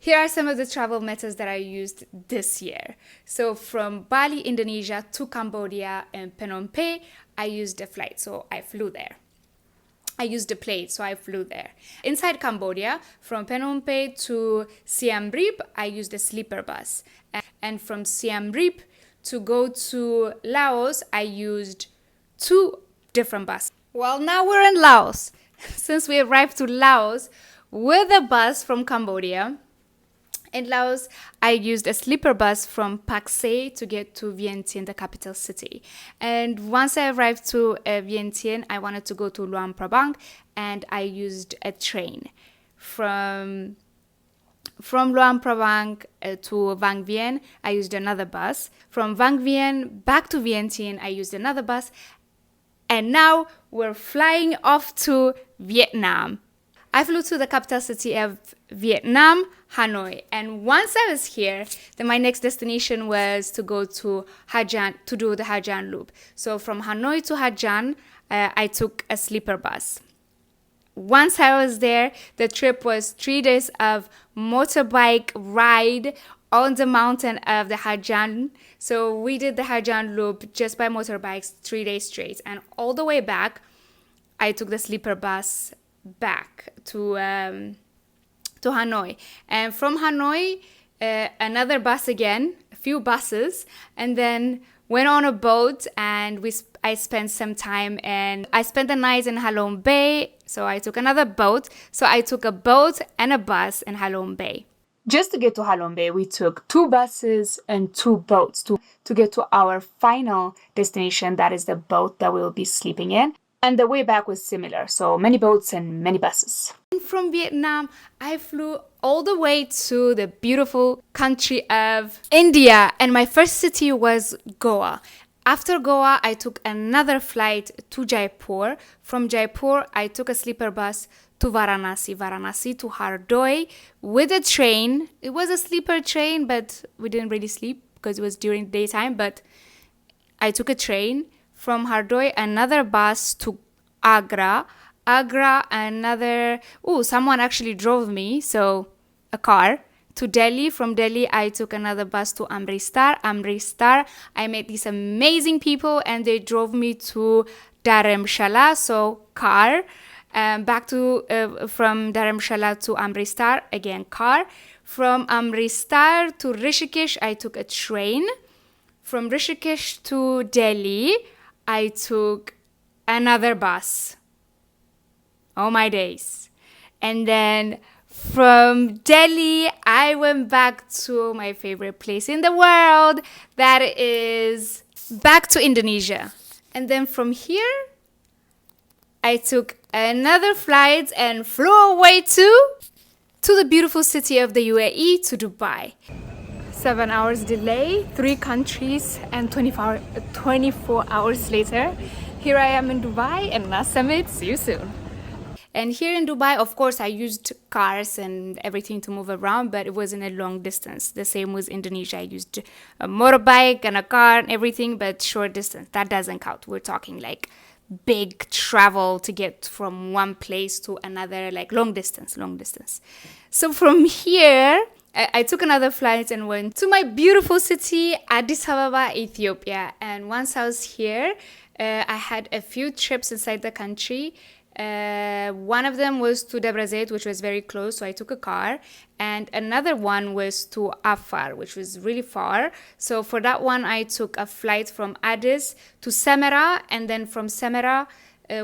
Here are some of the travel methods that I used this year. So from Bali, Indonesia to Cambodia and Phnom Penh, I used a flight, so I flew there. I used a plane, so I flew there. Inside Cambodia, from Phnom Penh to Siem Reap, I used a sleeper bus. And from Siem Reap to go to Laos, I used 2 different buses. Well, now we're in Laos. Since we arrived to Laos with a bus from Cambodia, in Laos, I used a sleeper bus from Pak Se to get to Vientiane, the capital city. And once I arrived to Vientiane, I wanted to go to Luang Prabang, and I used a train from Luang Prabang to Vang Vieng. I used another bus. From Vang Vieng back to Vientiane, I used another bus. And now we're flying off to Vietnam. I flew to the capital city of Vietnam, Hanoi. And once I was here, then my next destination was to go to Ha Giang to do the Ha Giang Loop. So from Hanoi to Ha Giang, I took a sleeper bus. Once I was there, the trip was 3 days of motorbike ride on the mountain of the Ha Giang. So we did the Ha Giang Loop just by motorbikes 3 days straight. And all the way back, I took the sleeper bus back to Hanoi. And from Hanoi, another bus again, a few buses, and then went on a boat, and I spent some time, and I spent the night in Halong Bay, so I took another boat. So I took a boat and a bus in Halong Bay. Just to get to Halong Bay, we took 2 buses and 2 boats to get to our final destination, that is the boat that we'll be sleeping in. And the way back was similar, so many boats and many buses. From Vietnam, I flew all the way to the beautiful country of India, and my first city was Goa. After Goa, I took another flight to Jaipur. From Jaipur, I took a sleeper bus to Varanasi to Hardoi with a train. It was a sleeper train, but we didn't really sleep because it was during daytime, but I took a train. From Hardoi, another bus to Agra, someone actually drove me, so a car, to Delhi. From Delhi, I took another bus to Amritsar. I met these amazing people, and they drove me to Dharamshala, so car. Back to from Dharamshala to Amritsar, again car. From Amritsar to Rishikesh, I took a train. From Rishikesh to Delhi, I took another bus. Oh my days. And then from Delhi, I went back to my favorite place in the world, that is back to Indonesia. And then from here, I took another flight and flew away to the beautiful city of the UAE, to Dubai. 7 hours delay, 3 countries, and 24 hours later, here I am in Dubai, and Nas Summit. See you soon. And here in Dubai, of course, I used cars and everything to move around, but it wasn't a long distance. The same with Indonesia. I used a motorbike and a car and everything, but short distance. That doesn't count. We're talking like big travel to get from one place to another, like long distance. So from here, I took another flight and went to my beautiful city, Addis Ababa, Ethiopia. And once I was here, I had a few trips inside the country. One of them was to Debre Zeit, which was very close, so I took a car. And another one was to Afar, which was really far. So for that one, I took a flight from Addis to Semera, and then from Semera,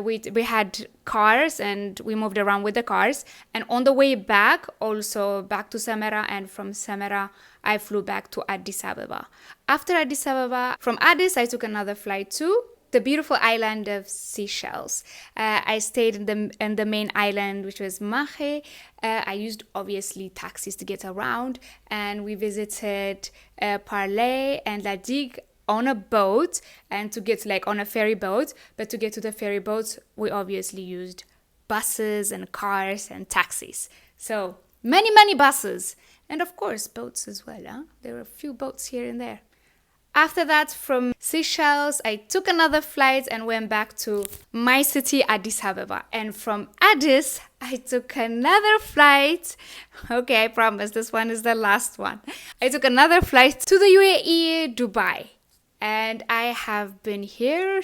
we had cars and we moved around with the cars. And on the way back, also back to Semera, and from Semera, I flew back to Addis Ababa. After Addis Ababa, from Addis, I took another flight to the beautiful island of Seychelles. I stayed in the main island, which was Mahe. I used obviously taxis to get around, and we visited Parley and La Digue on a boat, and to get like on a ferry boat. But to get to the ferry boat, we obviously used buses and cars and taxis. So many buses, and of course boats as well. There were a few boats here and there. After that, from Seychelles, I took another flight and went back to my city, Addis Ababa. And from Addis, I took another flight. Okay, I promise this one is the last one. I took another flight to the UAE, Dubai. And I have been here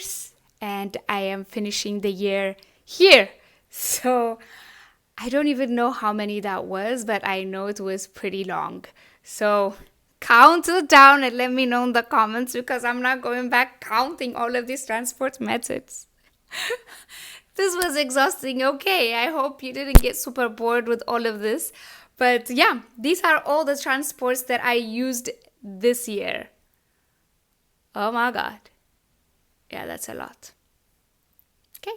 and I am finishing the year here. So I don't even know how many that was, but I know it was pretty long. So count it down and let me know in the comments, because I'm not going back counting all of these transport methods. This was exhausting. Okay, I hope you didn't get super bored with all of this. But yeah, these are all the transports that I used this year. Oh my God. Yeah, that's a lot. Okay.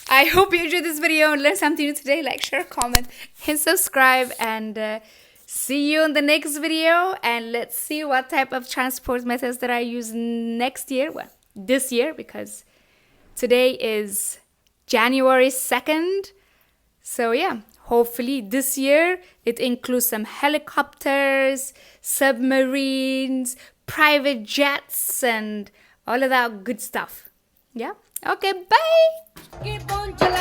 I hope you enjoyed this video and learned something new today. Like, share, comment, and subscribe. And see you in the next video. And let's see what type of transport methods that I use next year. Well, this year, because today is January 2nd. So yeah, hopefully this year it includes some helicopters, submarines, private jets, and all of that good stuff. Yeah. Okay, bye.